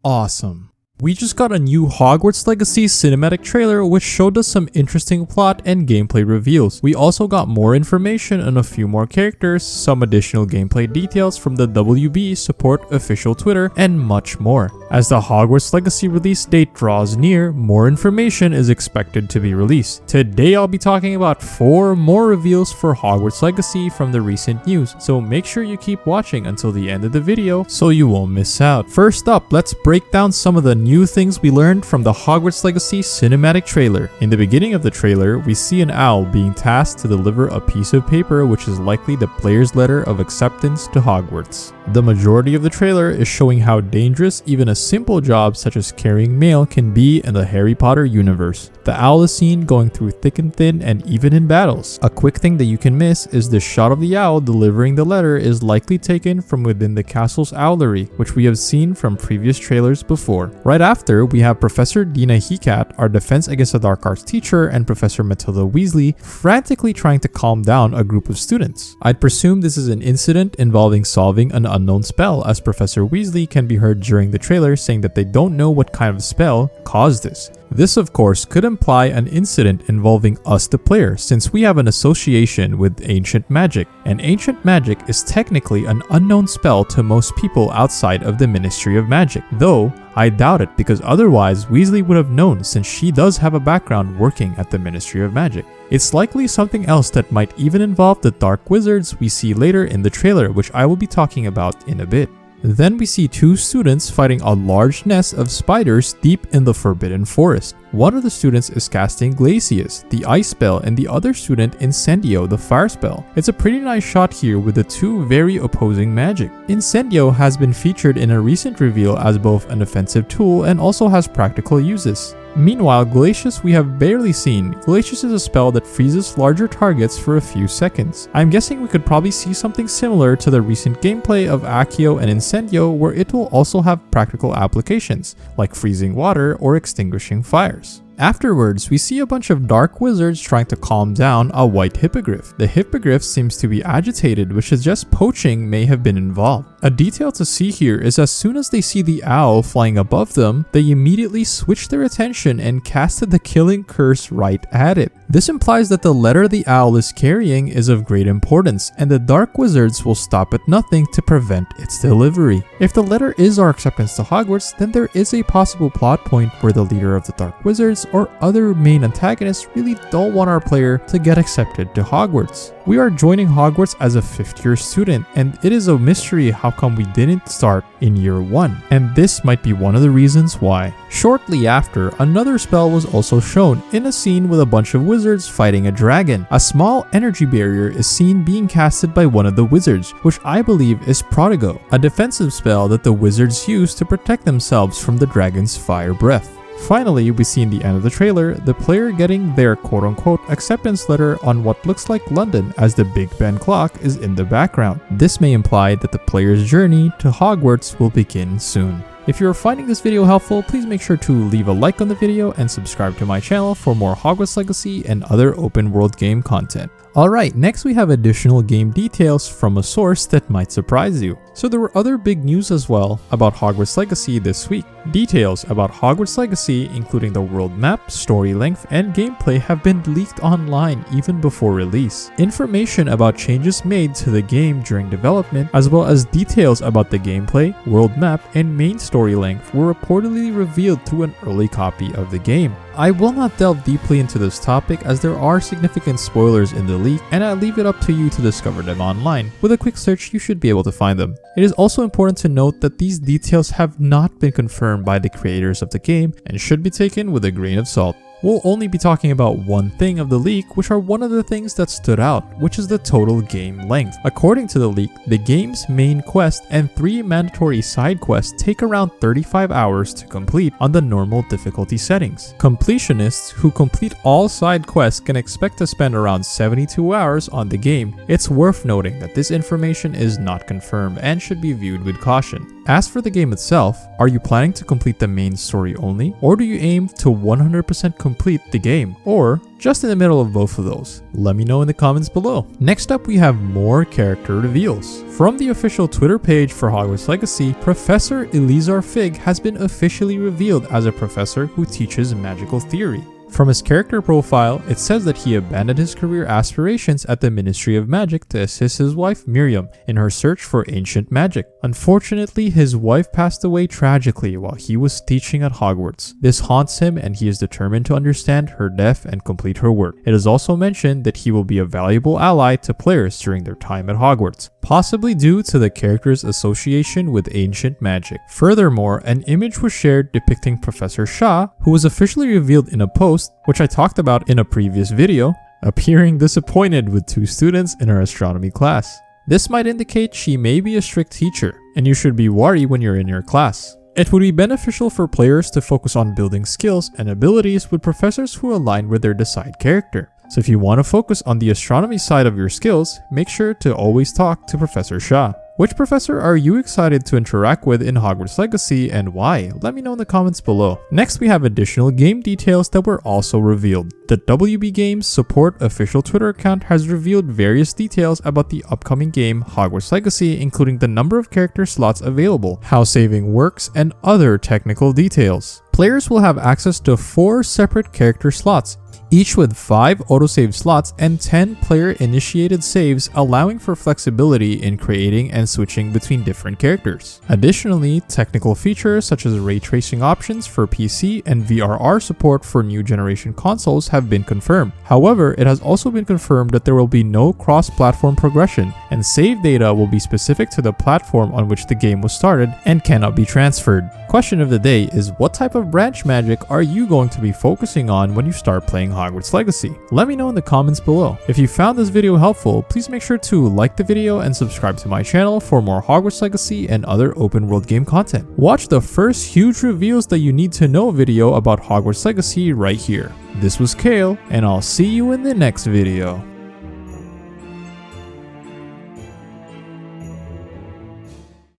awesome. We just got a new Hogwarts Legacy cinematic trailer which showed us some interesting plot and gameplay reveals. We also got more information on a few more characters, some additional gameplay details from the WB support official Twitter, and much more. As the Hogwarts Legacy release date draws near, more information is expected to be released. Today I'll be talking about 4 more reveals for Hogwarts Legacy from the recent news, so make sure you keep watching until the end of the video so you won't miss out. First up, let's break down some of the new things we learned from the Hogwarts Legacy cinematic trailer. In the beginning of the trailer, we see an owl being tasked to deliver a piece of paper which is likely the player's letter of acceptance to Hogwarts. The majority of the trailer is showing how dangerous even a simple job such as carrying mail can be in the Harry Potter universe. The owl is seen going through thick and thin and even in battles. A quick thing that you can miss is the shot of the owl delivering the letter is likely taken from within the castle's owlery, which we have seen from previous trailers before. Right after, we have Professor Dina Hecat, our Defense Against the Dark Arts teacher, and Professor Matilda Weasley frantically trying to calm down a group of students. I'd presume this is an incident involving solving an unknown spell, as Professor Weasley can be heard during the trailer saying that they don't know what kind of spell caused this. This of course could imply an incident involving us the player, since we have an association with ancient magic, and ancient magic is technically an unknown spell to most people outside of the Ministry of Magic, though I doubt it because otherwise Weasley would have known since she does have a background working at the Ministry of Magic. It's likely something else that might even involve the dark wizards we see later in the trailer, which I will be talking about in a bit. Then we see 2 students fighting a large nest of spiders deep in the Forbidden Forest. One of the students is casting Glacius, the ice spell, and the other student Incendio, the fire spell. It's a pretty nice shot here with the 2 very opposing magic. Incendio has been featured in a recent reveal as both an offensive tool and also has practical uses. Meanwhile, Glacius we have barely seen. Glacius is a spell that freezes larger targets for a few seconds. I'm guessing we could probably see something similar to the recent gameplay of Accio and Incendio, where it will also have practical applications, like freezing water or extinguishing fires. Afterwards, we see a bunch of dark wizards trying to calm down a white hippogriff. The hippogriff seems to be agitated, which suggests poaching may have been involved. A detail to see here is as soon as they see the owl flying above them, they immediately switch their attention and casted the killing curse right at it. This implies that the letter the owl is carrying is of great importance, and the dark wizards will stop at nothing to prevent its delivery. If the letter is our acceptance to Hogwarts, then there is a possible plot point where the leader of the dark wizards or other main antagonists really don't want our player to get accepted to Hogwarts. We are joining Hogwarts as a 5th year student, and it is a mystery how come we didn't start in year 1, and this might be one of the reasons why. Shortly after, another spell was also shown in a scene with a bunch of wizards fighting a dragon. A small energy barrier is seen being casted by one of the wizards, which I believe is Prodigo, a defensive spell that the wizards use to protect themselves from the dragon's fire breath. Finally, we see in the end of the trailer, the player getting their quote-unquote acceptance letter on what looks like London, as the Big Ben clock is in the background. This may imply that the player's journey to Hogwarts will begin soon. If you're finding this video helpful, please make sure to leave a like on the video and subscribe to my channel for more Hogwarts Legacy and other open world game content. Alright, next we have additional game details from a source that might surprise you. So there were other big news as well about Hogwarts Legacy this week. Details about Hogwarts Legacy, including the world map, story length, and gameplay have been leaked online even before release. Information about changes made to the game during development, as well as details about the gameplay, world map, and main story length were reportedly revealed through an early copy of the game. I will not delve deeply into this topic as there are significant spoilers in the leak, and I leave it up to you to discover them online. With a quick search, you should be able to find them. It is also important to note that these details have not been confirmed by the creators of the game and should be taken with a grain of salt. We'll only be talking about one thing of the leak, which are one of the things that stood out, which is the total game length. According to the leak, the game's main quest and 3 mandatory side quests take around 35 hours to complete on the normal difficulty settings. Completionists who complete all side quests can expect to spend around 72 hours on the game. It's worth noting that this information is not confirmed and should be viewed with caution. As for the game itself, are you planning to complete the main story only, or do you aim to 100% complete the game, or just in the middle of both of those? Let me know in the comments below. Next up, we have more character reveals. From the official Twitter page for Hogwarts Legacy, Professor Elizar Fig has been officially revealed as a professor who teaches magical theory. From his character profile, it says that he abandoned his career aspirations at the Ministry of Magic to assist his wife Miriam in her search for ancient magic. Unfortunately, his wife passed away tragically while he was teaching at Hogwarts. This haunts him and he is determined to understand her death and complete her work. It is also mentioned that he will be a valuable ally to players during their time at Hogwarts, possibly due to the character's association with ancient magic. Furthermore, an image was shared depicting Professor Shah, who was officially revealed in a post which I talked about in a previous video, appearing disappointed with 2 students in her astronomy class. This might indicate she may be a strict teacher, and you should be wary when you're in your class. It would be beneficial for players to focus on building skills and abilities with professors who align with their desired character. So if you want to focus on the astronomy side of your skills, make sure to always talk to Professor Shah. Which professor are you excited to interact with in Hogwarts Legacy and why? Let me know in the comments below. Next, we have additional game details that were also revealed. The WB Games support official Twitter account has revealed various details about the upcoming game Hogwarts Legacy, including the number of character slots available, how saving works, and other technical details. Players will have access to 4 separate character slots, each with 5 autosave slots and 10 player-initiated saves, allowing for flexibility in creating and switching between different characters. Additionally, technical features such as ray tracing options for PC and VRR support for new generation consoles have been confirmed. However, it has also been confirmed that there will be no cross-platform progression, and save data will be specific to the platform on which the game was started and cannot be transferred. Question of the day is, what type of branch magic are you going to be focusing on when you start playing Hogwarts Legacy? Let me know in the comments below. If you found this video helpful, please make sure to like the video and subscribe to my channel for more Hogwarts Legacy and other open world game content. Watch the first huge reveals that you need to know video about Hogwarts Legacy right here. This was Kale, and I'll see you in the next video.